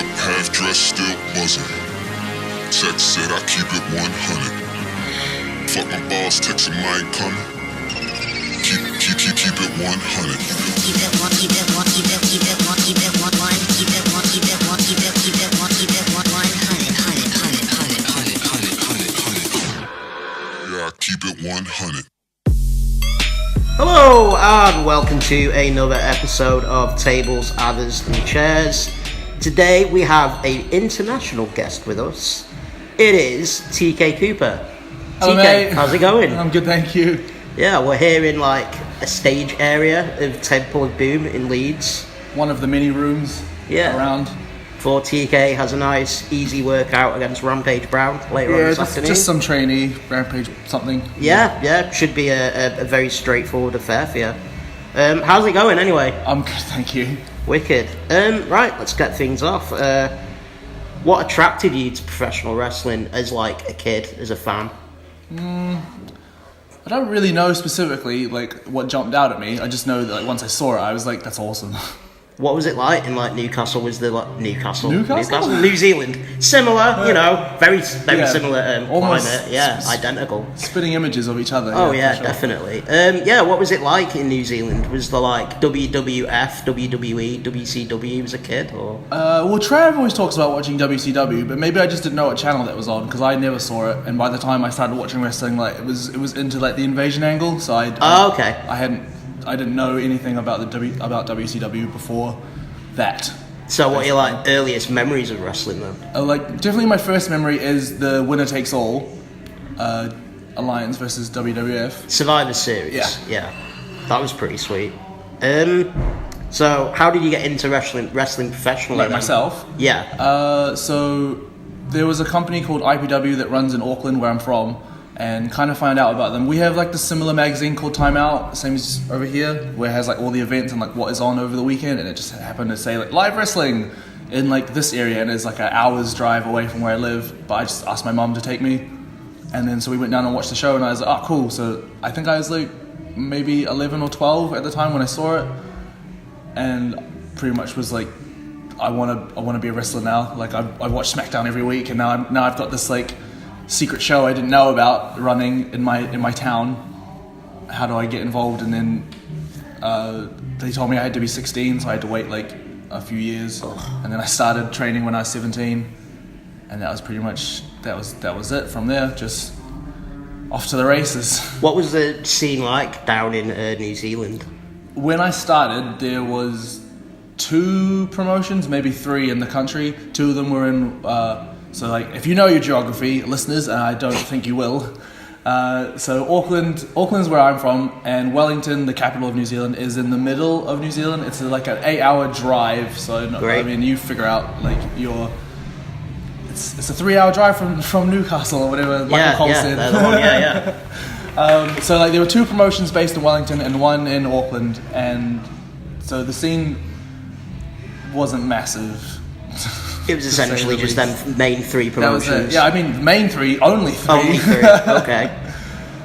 up, half dressed, still buzzing. Text said I keep it 100. Fuck my balls, text him I ain't coming. Keep it 100. Keep it one, keep it one, keep it, keep it one, keep it one, keep it one, keep it one, keep it, keep it one, keep it 100. Yeah, I keep it 100. Hello and welcome to another episode of Tables, Athers and Chairs. Today we have an international guest with us. It is TK Cooper. Hello, TK, mate. how's it going? I'm good, thank you. Yeah, we're here in like a stage area of Tentpole Boom in Leeds. One of the many rooms around. For TK has a nice easy workout against Rampage Brown later on this afternoon. Just some trainee, Rampage something. Yeah, should be a very straightforward affair for you. How's it going anyway? I'm good, thank you. Wicked. Right, let's get things off. What attracted you to professional wrestling as like a kid, as a fan? I don't really know specifically like what jumped out at me. I just know that like, once I saw it, I was like, that's awesome. What was it like in like Newcastle? Was there like Newcastle? New Zealand. Similar, very similar almost climate. Yeah, identical. Spitting images of each other. Oh yeah, for sure. definitely. What was it like in New Zealand? Was there like WWF, WWE, WCW as a kid, or? Well, Trav always talks about watching WCW, but maybe I just didn't know what channel that was on because I never saw it. And by the time I started watching wrestling, like it was into like the invasion angle. So I didn't know anything about about WCW before that. So what are your like earliest memories of wrestling then? Definitely my first memory is the winner takes all alliance versus WWF Survivor Series. Yeah, that was pretty sweet. So how did you get into wrestling professionally? Like then? myself? Yeah. So there was a company called IPW that runs in Auckland, where I'm from. And kind of find out about them. We have like the similar magazine called Time Out, same as over here, where it has like all the events and like what is on over the weekend. And it just happened to say like live wrestling in like this area, and it's like an hour's drive away from where I live. But I just asked my mum to take me, and then so we went down and watched the show, and I was like, oh cool. So I think I was like maybe 11 or 12 at the time when I saw it, and pretty much was like, I want to be a wrestler now. Like I watch SmackDown every week, and now I've got this like secret show I didn't know about running in my town. How do I get involved? And then they told me I had to be 16, so I had to wait like a few years. And then I started training when I was 17, and that was pretty much that was it. From there, just off to the races. What was the scene like down in New Zealand? When I started, there was 2 promotions, maybe 3 in the country. 2 of them were in. So like, if you know your geography, listeners, and I don't think you will, so Auckland's where I'm from, and Wellington, the capital of New Zealand, is in the middle of New Zealand. It's like an 8-hour drive, so I mean, you figure out like it's a 3-hour drive from Newcastle or whatever. Michael Cole said. So like there were 2 promotions based in Wellington and 1 in Auckland, and so the scene wasn't massive. It was essentially just them main 3 promotions. That was it. Yeah, I mean, main 3, only 3. Only 3, okay.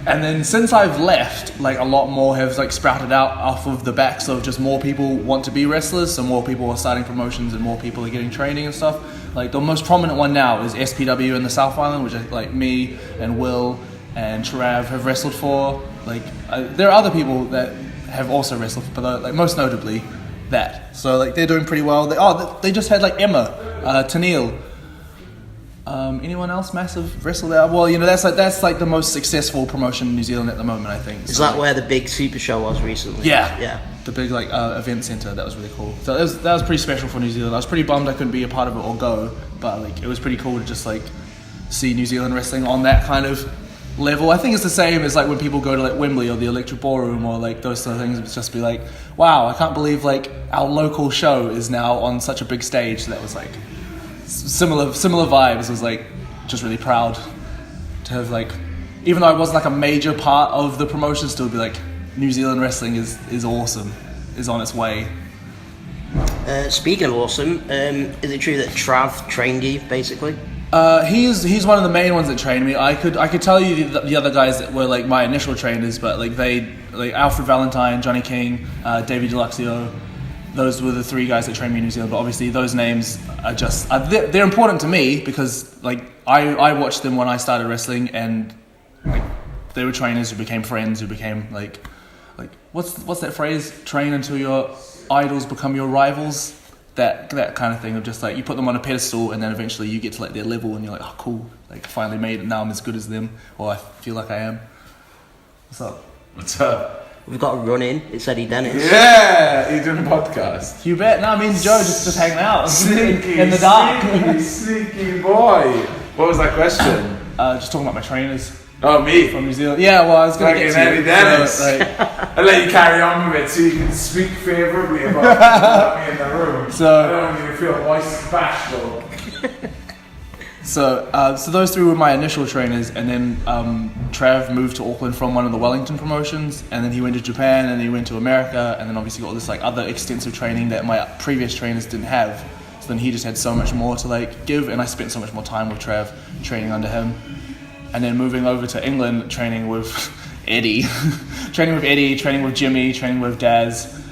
And then since I've left, like a lot more have like sprouted out off of the backs of just more people want to be wrestlers, so more people are starting promotions and more people are getting training and stuff. Like the most prominent one now is SPW in the South Island, which is like me and Will and Trav have wrestled for. Like there are other people that have also wrestled, but like most notably that. So like they're doing pretty well. They just had like Emma. Tennille. Anyone else massive wrestle there? Well, that's like the most successful promotion in New Zealand at the moment, I think. Is that where the big Super Show was recently? Yeah. The big like event center. That was really cool. So that was pretty special for New Zealand. I was pretty bummed I couldn't be a part of it or go, but like it was pretty cool to just like see New Zealand wrestling on that kind of level. I think it's the same as like when people go to like Wembley or the Electric Ballroom or like those sort of things. It's just be like, wow, I can't believe like our local show is now on such a big stage. That was like similar vibes. I was like just really proud to have like, even though I wasn't like a major part of the promotion, still be like, New Zealand wrestling is awesome, is on its way. Speaking of awesome, is it true that Trav trained you basically? He's one of the main ones that trained me. I could tell you the other guys that were like my initial trainers, but like Alfred Valentine, Johnny King, Davey Deluxio, those were the 3 guys that trained me in New Zealand. But obviously those names are just they're important to me because like I watched them when I started wrestling, and like they were trainers who became friends, who became like what's that phrase? Train until your idols become your rivals. That kind of thing of just like you put them on a pedestal, and then eventually you get to like their level, and you're like, oh cool, like I finally made it. Now I'm as good as them, or I feel like I am. What's up? What's up? We've got a run in. It's Eddie Dennis. Yeah, he's doing a podcast. You bet. No, I mean Joe just hanging out Sneaky, in the dark. sneaky boy. What was that question? Just talking about my trainers Oh, me? from New Zealand. Yeah, well, I was going to get to Eddie you. Dennis. So, like, I'll let you carry on with it so you can speak favourably about me in the room. So- I don't want you to feel bashful. So those 3 were my initial trainers, and then Trav moved to Auckland from one of the Wellington promotions, and then he went to Japan, and then he went to America, and then obviously got all this like other extensive training that my previous trainers didn't have. So then he just had so much more to like give, and I spent so much more time with Trav training under him, and then moving over to England, training with Eddie, training with Jimmy, training with Daz,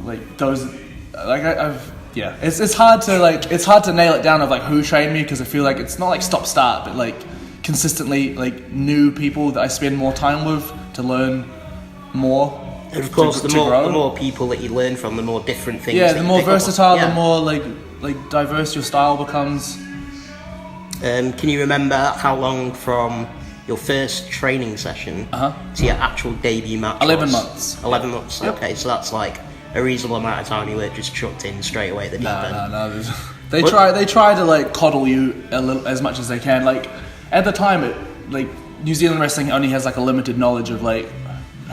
like those, like I've. Yeah, it's hard to nail it down of like who trained me, because I feel like it's not like stop start, but like consistently like new people that I spend more time with to learn more. And of course, to the grow. more people that you learn from, the more different things. Yeah, that the you more pick up on. versatile, Yeah. the more like diverse your style becomes. Can you remember how long from your first training session to your actual debut match? 11 was? months. 11 months. Yep. Okay, so that's like a reasonable amount of time you weren't just chucked in straight away at the deep end. No. They try to like coddle you a little as much as they can. Like at the time, like New Zealand wrestling only has like a limited knowledge of like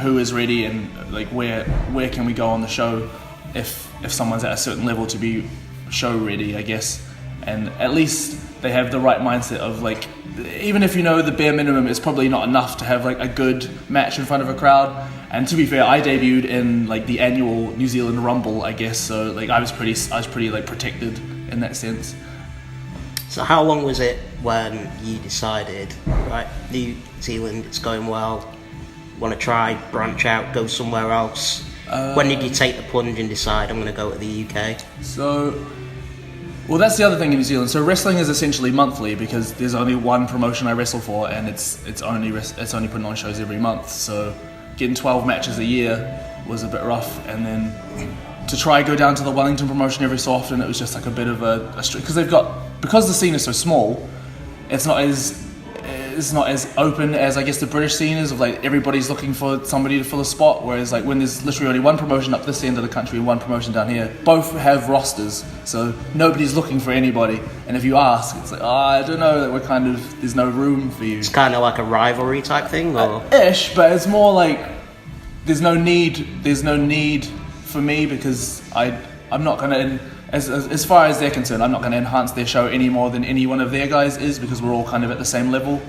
who is ready and like where can we go on the show if someone's at a certain level to be show ready, I guess. And at least they have the right mindset of like, even if you know the bare minimum, it's probably not enough to have like a good match in front of a crowd. And to be fair, I debuted in like the annual New Zealand Rumble, I guess. So like I was pretty like protected in that sense. So how long was it when you decided, right, New Zealand, it's going well, want to try, branch out, go somewhere else? When did you take the plunge and decide I'm going to go to the UK? Well, that's the other thing in New Zealand. So wrestling is essentially monthly because there's only one promotion I wrestle for, and it's only putting on shows every month. So getting 12 matches a year was a bit rough, and then to try go down to the Wellington promotion every so often, it was just like a bit of a because because the scene is so small, it's not as open as I guess the British scene is, of like everybody's looking for somebody to fill a spot, whereas like when there's literally only one promotion up this end of the country and one promotion down here, both have rosters, so nobody's looking for anybody, and if you ask, it's like, I don't know, that there's no room for you. It's kind of like a rivalry type thing, or? Ish, but it's more like there's no need for me, because I'm not gonna, as far as they're concerned, I'm not gonna enhance their show any more than any one of their guys is, because we're all kind of at the same level.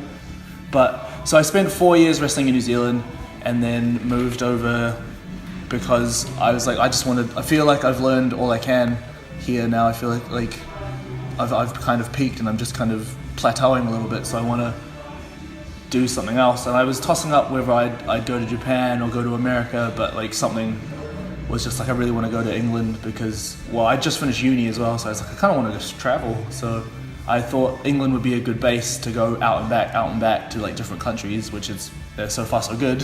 But so I spent 4 years wrestling in New Zealand, and then moved over because I was like, I feel like I've learned all I can here now. I feel like I've kind of peaked, and I'm just kind of plateauing a little bit, so I want to do something else. And I was tossing up whether I'd go to Japan or go to America, but like something was just like, I really want to go to England because, well, I just finished uni as well, so I was like, I kind of want to just travel. So I thought England would be a good base to go out and back to like different countries, which is, they're so far so good.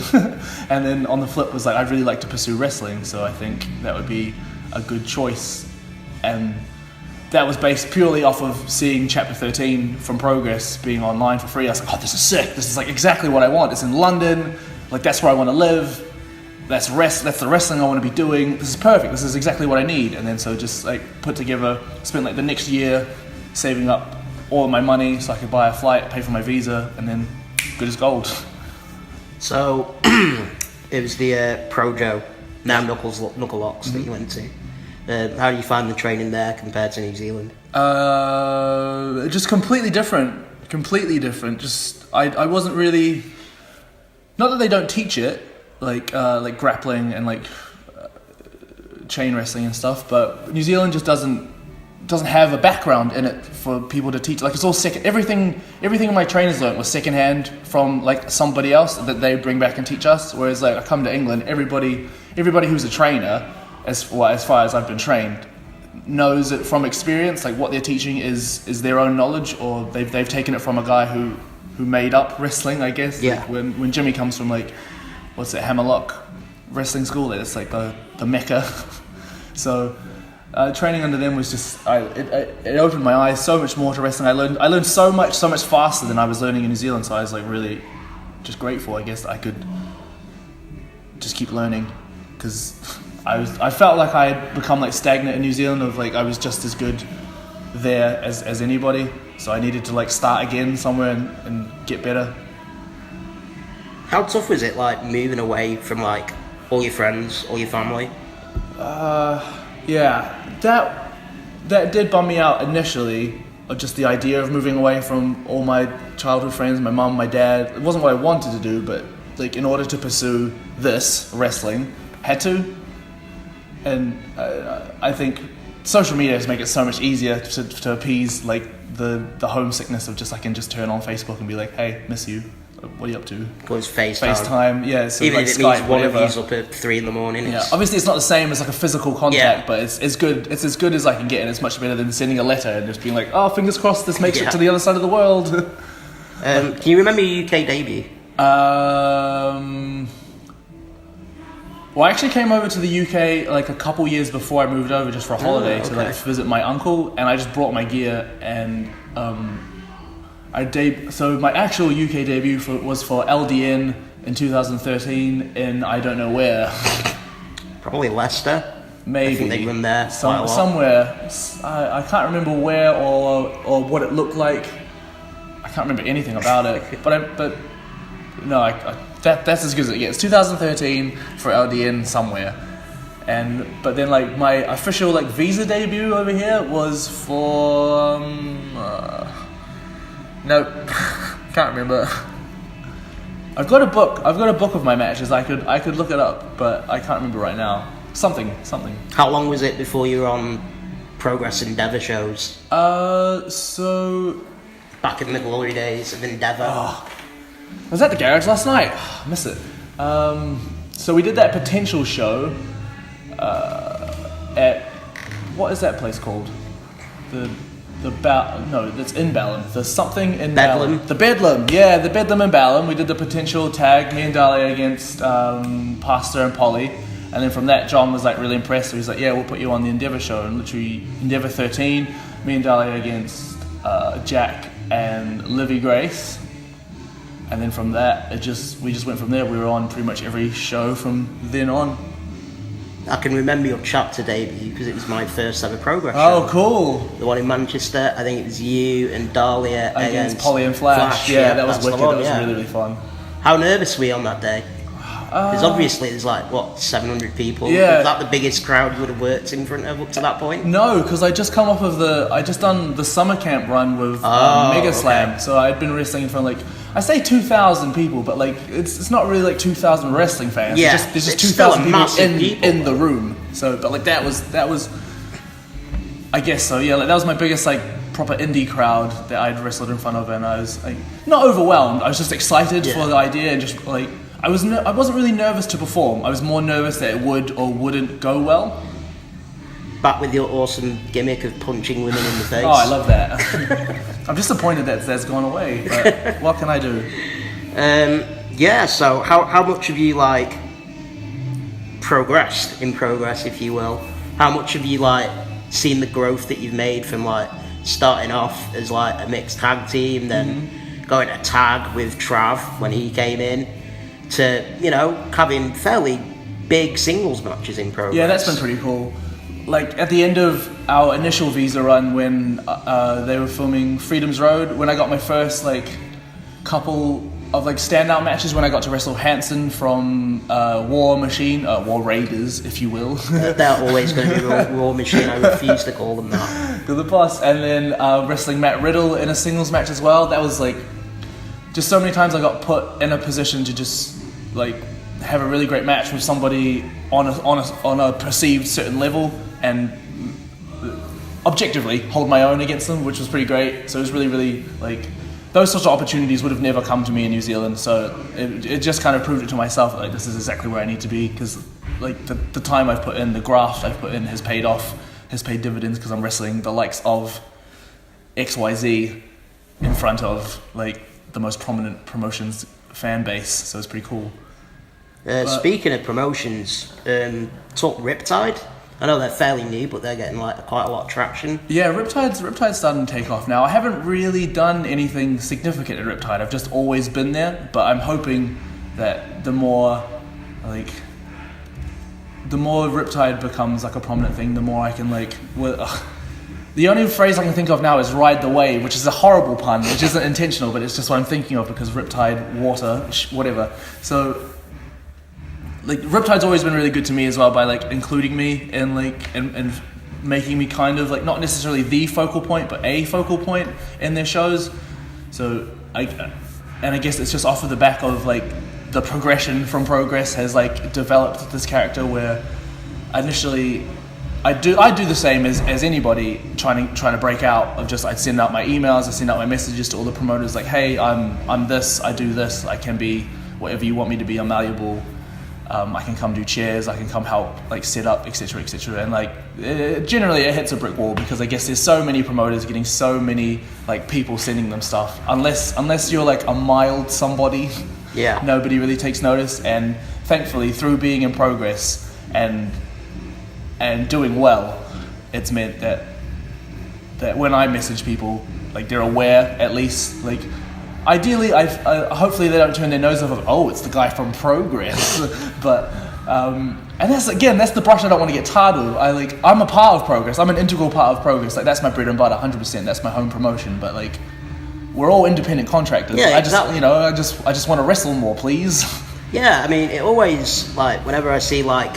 And then on the flip was like, I'd really like to pursue wrestling, so I think that would be a good choice. And that was based purely off of seeing Chapter 13 from Progress being online for free. I was like, oh, this is sick. This is like exactly what I want. It's in London. Like, that's where I want to live. That's the wrestling I want to be doing. This is perfect. This is exactly what I need. And then so just like spent like the next year saving up all of my money so I could buy a flight, pay for my visa, and then good as gold. So it was the Projo, now Knuckle Locks, that you went to. How do you find the training there compared to New Zealand? Just completely different. Just I wasn't really, not that they don't teach it, like grappling and like chain wrestling and stuff, but New Zealand just doesn't have a background in it for people to teach. Like, it's all second. Everything my trainers learned was secondhand from like somebody else that they bring back and teach us. Whereas like I come to England, everybody who's a trainer as far as I've been trained, knows it from experience. Like what they're teaching is their own knowledge, or they've taken it from a guy who made up wrestling, I guess. Yeah. Like when Jimmy comes from like, what's it, Hammerlock wrestling school, it's like the mecca. So training under them was just, it opened my eyes so much more to wrestling. I learned so much faster than I was learning in New Zealand. So I was like really just grateful, I guess, that I could just keep learning, because I felt like I had become like stagnant in New Zealand, of like I was just as good there as anybody. So I needed to like start again somewhere and get better. How tough was it, like, moving away from, like, all your friends, all your family? Yeah, that did bum me out initially, of just the idea of moving away from all my childhood friends, my mum, my dad. It wasn't what I wanted to do, but like in order to pursue this, wrestling, had to. And I think social media has made it so much easier to appease like the homesickness of just, I can just turn on Facebook and be like, hey, miss you. What are you up to? Because FaceTime. FaceTime, yeah. So even like if it Skype, means one whatever. of you's up at 3 in the morning. Yeah, obviously it's not the same as like a physical contact, Yeah. but it's good. It's as good as I can get, and it's much better than sending a letter and just being like, oh, fingers crossed this makes it to the other side of the world. Can you remember your UK debut? Well, I actually came over to the UK like a couple years before I moved over, just for a holiday to like visit my uncle, and I just brought my gear, and so my actual UK debut was for LDN in 2013 in I don't know where. Probably Leicester. Maybe I think they run there quite a lot. somewhere. I can't remember where or what it looked like. I can't remember anything about it. But no, that's as good as it gets. 2013 for LDN somewhere. But then like my official like visa debut over here was for nope, can't remember. I've got a book of my matches. I could look it up, but I can't remember right now. Something. How long was it before you were on Progress Endeavour shows? So Back in the glory days of Endeavour. I was at the garage last night. I miss it. So we did that potential show at, what is that place called? That's in Balham. There's something in Bedlam. Balham. The Bedlam, yeah, the Bedlam in Balham. We did the potential tag, me and Dahlia against Pastor and Polly. And then from that, John was like really impressed. So he's like, yeah, we'll put you on the Endeavour show. And literally, Endeavour 13, me and Dahlia against Jack and Livy Grace. And then from that, we just went from there. We were on pretty much every show from then on. I can remember your chapter debut because it was my first ever Progress show. Oh, cool. The one in Manchester. I think it was you and Dahlia Against Polly and Flash. Yeah, that was wicked. That was really, really fun. How nervous were you on that day? Because obviously there's like, 700 people? Yeah. Was that the biggest crowd you would have worked in front of up to that point? No, because I just come off of I just done the summer camp run with Mega Slam. Okay. So I'd been wrestling in front of like, I say 2,000 people, but like it's not really like 2,000 wrestling fans. Yeah, there's just it's still a 2,000 massive people in the room. So, but like that was, I guess so. Yeah, like that was my biggest like proper indie crowd that I'd wrestled in front of, and I was like not overwhelmed. I was just excited for the idea, and just like I wasn't really nervous to perform. I was more nervous that it would or wouldn't go well. Back with your awesome gimmick of punching women in the face. Oh, I love that. I'm disappointed that's gone away, but what can I do? Yeah, so how much have you like progressed in Progress, if you will? How much have you like seen the growth that you've made from like starting off as like a mixed tag team, then going to tag with Trav when he came in, to, you know, having fairly big singles matches in Progress? Yeah, that's been pretty cool. Like at the end of our initial visa run, when they were filming Freedom's Road, when I got my first like couple of like standout matches, when I got to wrestle Hanson from War Raiders, if you will. They're always going to be War Machine. I refuse to call them that. They're the boss. And then wrestling Matt Riddle in a singles match as well. That was like just so many times I got put in a position to just like have a really great match with somebody on a perceived certain level, and objectively hold my own against them, which was pretty great. So it was really, really like those sorts of opportunities would have never come to me in New Zealand. So it just kind of proved it to myself that like this is exactly where I need to be, because like the time I've put in, the graft I've put in has paid off, has paid dividends, because I'm wrestling the likes of XYZ in front of like the most prominent promotions fan base, so it's pretty cool. Speaking of promotions, talk Riptide. I know they're fairly new, but they're getting like quite a lot of traction. Yeah, Riptide's starting to take off now. I haven't really done anything significant at Riptide. I've just always been there, but I'm hoping that the more Riptide becomes like a prominent thing, the more I can like. The only phrase I can think of now is ride the wave, which is a horrible pun, which isn't intentional, but it's just what I'm thinking of because Riptide, water, whatever. So, like, Riptide's always been really good to me as well by like including me in like and making me kind of like not necessarily the focal point, but a focal point in their shows. So I guess it's just off of the back of like the progression from Progress has like developed this character where initially. I do the same as anybody trying to break out of just I'd send out my emails, I send out my messages to all the promoters like, hey, I'm this, I do this, I can be whatever you want me to be, I'm malleable, I can come do chairs, I can come help like set up, etc., and like generally it hits a brick wall because I guess there's so many promoters getting so many like people sending them stuff, unless you're like a mild somebody, yeah, nobody really takes notice. And thankfully through being in Progress and doing well, it's meant that when I message people, like they're aware at least. Like, ideally, hopefully they don't turn their nose up of, oh, it's the guy from Progress. But and that's the brush I don't want to get tarred with. I'm a part of Progress. I'm an integral part of Progress. Like that's my bread and butter, 100%. That's my home promotion. But like, we're all independent contractors. Yeah, exactly. I just want to wrestle more, please. Yeah, I mean, it always like whenever I see like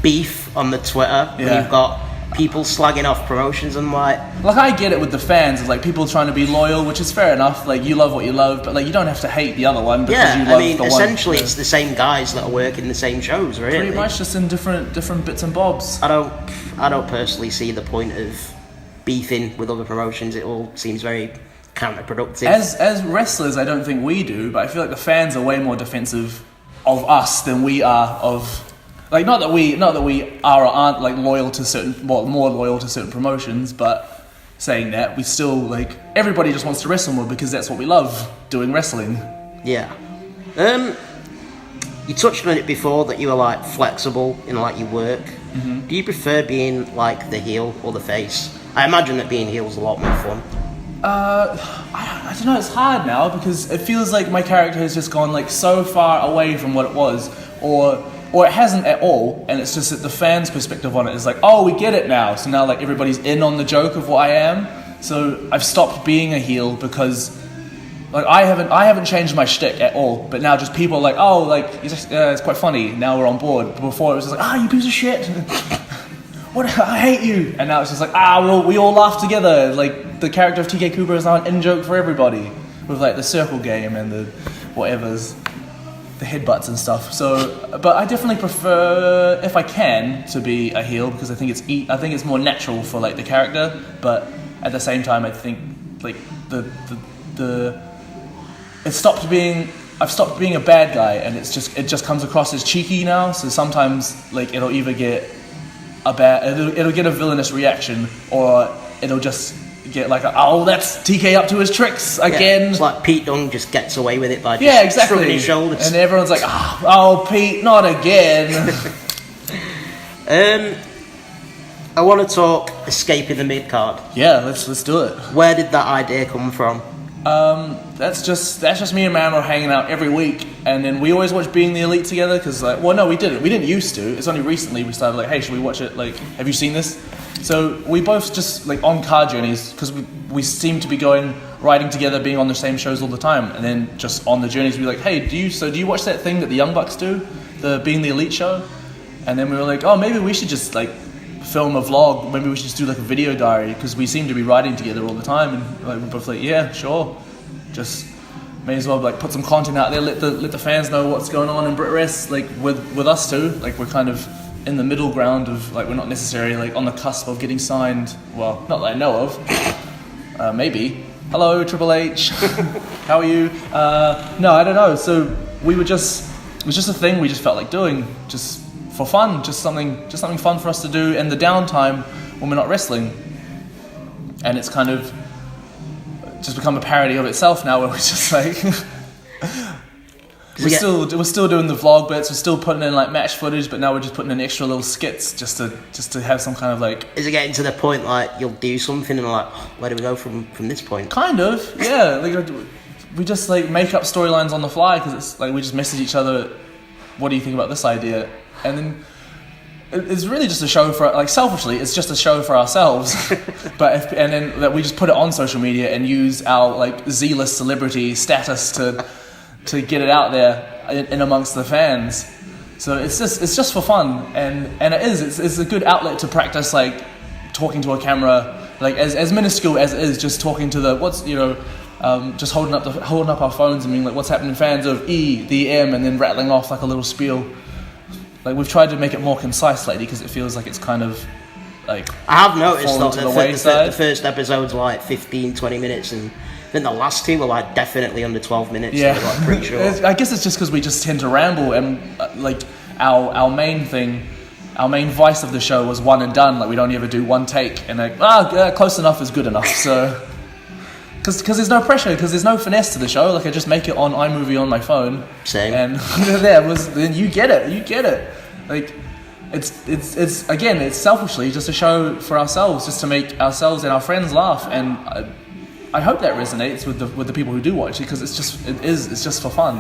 beef on the Twitter, when you've got people slagging off promotions, and like I get it with the fans, it's like people trying to be loyal, which is fair enough, like you love what you love, but like you don't have to hate the other one because you love the one. Essentially it's the same guys that are working the same shows, really. Pretty much, just in different bits and bobs. I don't personally see the point of beefing with other promotions. It all seems very counterproductive. As wrestlers, I don't think we do, but I feel like the fans are way more defensive of us than we are of. Like not that we are or aren't like more loyal to certain promotions, but saying that, we still like everybody just wants to wrestle more because that's what we love, doing wrestling. Yeah. You touched on it before that you were like flexible in like your work. Mm-hmm. Do you prefer being like the heel or the face? I imagine that being heel is a lot more fun. I don't know, it's hard now because it feels like my character has just gone like so far away from what it was, or it hasn't at all, and it's just that the fans' perspective on it is like, oh, we get it now. So now like everybody's in on the joke of what I am. So I've stopped being a heel because like I haven't changed my shtick at all. But now just people are like, oh, like it's quite funny. Now we're on board. But before it was just like, you piece of shit. What? I hate you. And now it's just like, we all laugh together. Like the character of TK Cooper is now an in-joke for everybody with like the circle game and the whatevers. The headbutts and stuff. So, but I definitely prefer, if I can, to be a heel because I think it's more natural for like the character. But at the same time, I think like I've stopped being a bad guy, and it just comes across as cheeky now. So sometimes like it'll either get it'll get a villainous reaction, or it'll just get like that's TK up to his tricks again. Yeah, it's like Pete Dunne just gets away with it by just exactly. shrugging his shoulders. And everyone's like, oh Pete, not again. I want to talk Escaping the Midcard. Yeah, let's do it. Where did that idea come from? That's just me and Mamo hanging out every week, and then we always watch Being the Elite together because we didn't used to. It's only recently we started like, hey, should we watch it? Like, have you seen this? So we both just like on car journeys because we seem to be riding together, being on the same shows all the time, and then just on the journeys we'd be like, hey, do you watch that thing that the Young Bucks do, the Being the Elite show? And then we were like, oh, maybe we should just like film a vlog. Maybe we should just do like a video diary because we seem to be riding together all the time, and like we're both like, yeah, sure, just may as well like put some content out there, let the fans know what's going on in Brit Rest, like with us too. Like we're kind of in the middle ground of like we're not necessarily like on the cusp of getting signed. Well, not that I know of. Maybe. Hello, Triple H. How are you? No, I don't know. So it was just a thing we just felt like doing, just for fun, just something fun for us to do in the downtime when we're not wrestling. And it's kind of just become a parody of itself now, where we're just like we're still doing the vlog bits, we're still putting in like match footage, but now we're just putting in extra little skits just to have some kind of like. Is it getting to the point like you'll do something and like, where do we go from this point? Kind of, yeah. Like we just like make up storylines on the fly, because it's like we just message each other, what do you think about this idea? And then it's really just a show for, like, selfishly, it's just a show for ourselves. And then that we just put it on social media and use our like Z-list celebrity status to get it out there in amongst the fans. So it's just for fun, and it's a good outlet to practice like talking to a camera, like as minuscule as it is, just talking to just holding up our phones and being like, what's happening, fans of E, the M, and then rattling off like a little spiel. Like, we've tried to make it more concise lately, because it feels like it's kind of like, I have noticed that the the first episode's like 15-20 minutes, and then the last two were like definitely under 12 minutes. Yeah, so like pretty sure. I guess it's just because we just tend to ramble, and like our main vice of the show was one and done. Like, we'd only ever do one take, and like, close enough is good enough. So because there's no pressure, because there's no finesse to the show. Like, I just make it on iMovie on my phone. Same. And then you get it. Like, it's again, it's selfishly just a show for ourselves, just to make ourselves and our friends laugh. And I hope that resonates with the people who do watch it, because it's just for fun.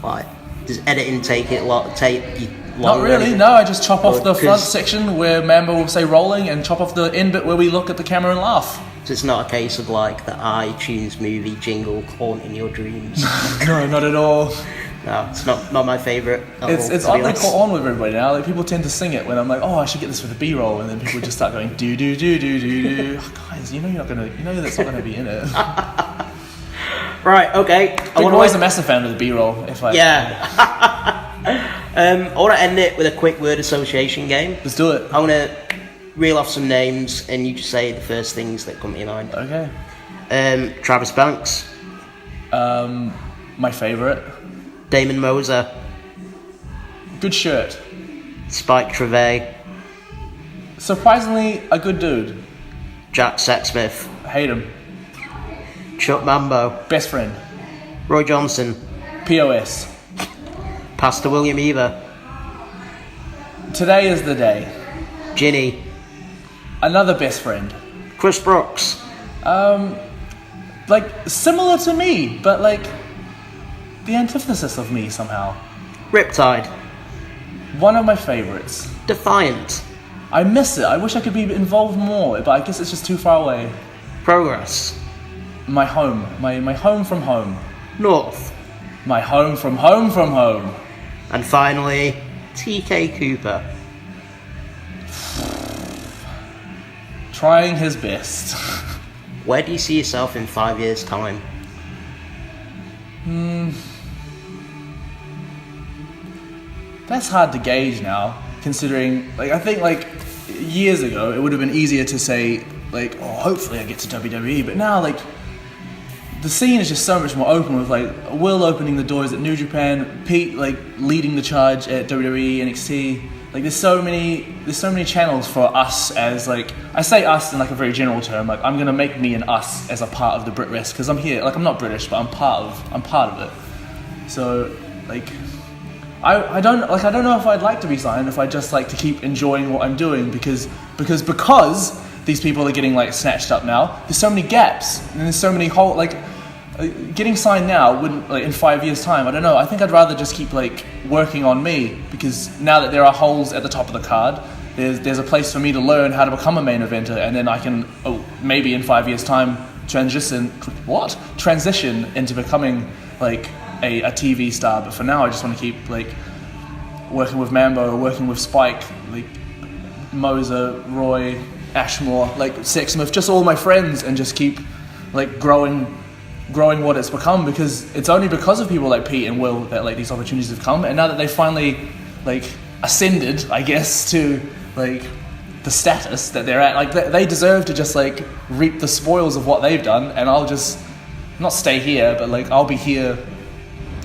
Like, does editing take it Not really, no. I just chop off the front section where Mambo will say rolling, and chop off the end bit where we look at the camera and laugh. So it's not a case of like the iTunes movie jingle haunting your dreams. No, not at all. No, it's not my favourite. It's oddly caught on with everybody now. Like, people tend to sing it when I'm like, oh, I should get this for the B-roll, and then people just start going do do do do do do. Oh, guys, you know that's not gonna be in it. Right, okay. I'm always a massive fan of the B-roll. I want to end it with a quick word association game. Let's do it. I want to reel off some names, and you just say the first things that come to your mind. Okay. Travis Banks. My favourite. Damon Moser. Good shirt. Spike Trevay. Surprisingly, a good dude. Jack Sexsmith. Hate him. Chuck Mambo. Best friend. Roy Johnson. POS. Pastor William Eva. Today is the day. Ginny. Another best friend. Chris Brooks. Like, similar to me, but like the antithesis of me somehow. Riptide. One of my favourites. Defiant. I miss it. I wish I could be involved more, but I guess it's just too far away. Progress. My home. My home from home. North. My home from home from home. And finally, TK Cooper. Trying his best. Where do you see yourself in 5 years' time? That's hard to gauge now, considering, like, I think, like, years ago, it would have been easier to say, like, oh, hopefully I get to WWE, but now, like, the scene is just so much more open, with, like, Will opening the doors at New Japan, Pete, like, leading the charge at WWE, NXT. Like, there's so many channels for us as, like, I say us in, like, a very general term. Like, I'm gonna make me an us as a part of the Brit Rest, because I'm here. Like, I'm not British, but I'm part of it. So, like, I don't know if I'd like to be signed, if I'd just like to keep enjoying what I'm doing, because these people are getting, like, snatched up now. There's so many gaps, and there's so many getting signed now wouldn't, like, in 5 years' time, I don't know. I think I'd rather just keep, like, working on me, because now that there are holes at the top of the card, there's a place for me to learn how to become a main eventer, and then I can, maybe in 5 years' time, transition into becoming, like, a TV star. But for now, I just want to keep, like, working with Mambo, working with Spike, like, Moser, Roy, Ashmore, like, Sexsmith, just all my friends, and just keep, like, growing what it's become, because it's only because of people like Pete and Will that, like, these opportunities have come. And now that they finally, like, ascended, I guess, to, like, the status that they're at, like, they deserve to just, like, reap the spoils of what they've done, and I'll just not stay here, but, like, I'll be here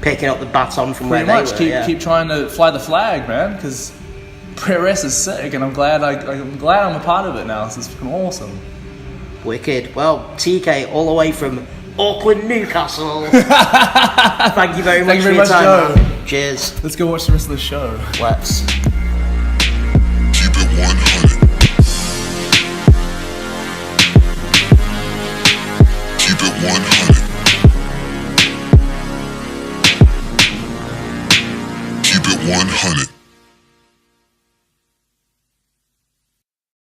Picking up the baton from pretty where much. they were. Keep trying to fly the flag, man, because Press is sick, and I'm glad I'm a part of it now. This is fucking awesome. Wicked. Well, TK, all the way from Auckland, Newcastle. Thank you very much for your time, Joe. man. Cheers. Let's go watch the rest of the show. Let's. Keep it 100. Keep it 100. Keep it 100.